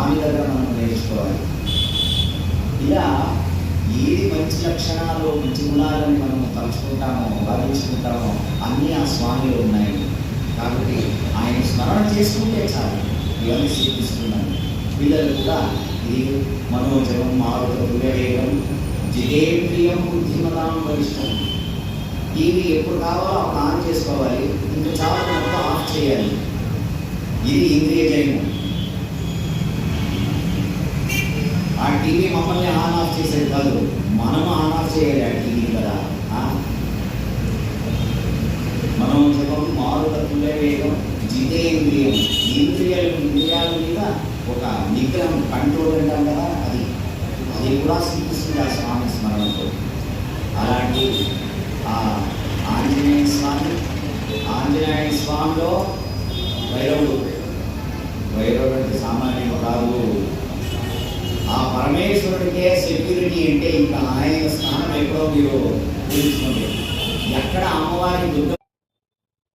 స్వామి దగ్గర మనం నేర్చుకోవాలి. ఇలా ఏది మంచి లక్షణాలు, మంచి గుణాలని మనం తలుచుకుంటామో, భావించుకుంటామో అన్నీ ఆ స్వామిలో ఉన్నాయి. కాబట్టి ఆయన స్మరణ చేసుకుంటే చాలు, ఇవన్నీ సిద్ధిస్తున్నాను. పిల్లలు కూడా ఇది మనోజవం మారుత తుల్యవేగం జితేంద్రియం బుద్ధిమతాం వరిష్టం. టీవీ ఎప్పుడు కావాలో అప్పుడు ఆన్ చేసుకోవాలి, ఇంకా చాలా మొత్తం ఆఫ్ చేయాలి. ఇది ఇంద్రియ జయము. ఆ టీవీ మమ్మల్ని ఆన్ ఆఫ్ చేసేది కాదు, మనము ఆన్ ఆఫ్ చేయాలి ఆ టీవీ కదా. మనోజవం మారుత తుల్యవేగం జితేంద్రియం. ఇంద్రియాల మీద ఒక నిగ్రహం, కంట్రోల్ అంటాం కదా, అది కూడా సిద్ధిస్తుంది ఆ స్వామి స్మరణతో. అలాంటి ఆంజనేయ స్వామిలో భైరవుడు అంటే సామాన్యుడు కాదు. ఆ పరమేశ్వరుడికే సెక్యూరిటీ అంటే ఇంకా ఆయన స్థానం ఎక్కడో మీరు తెలుసుకోండి. ఎక్కడ అమ్మవారి దుర్గ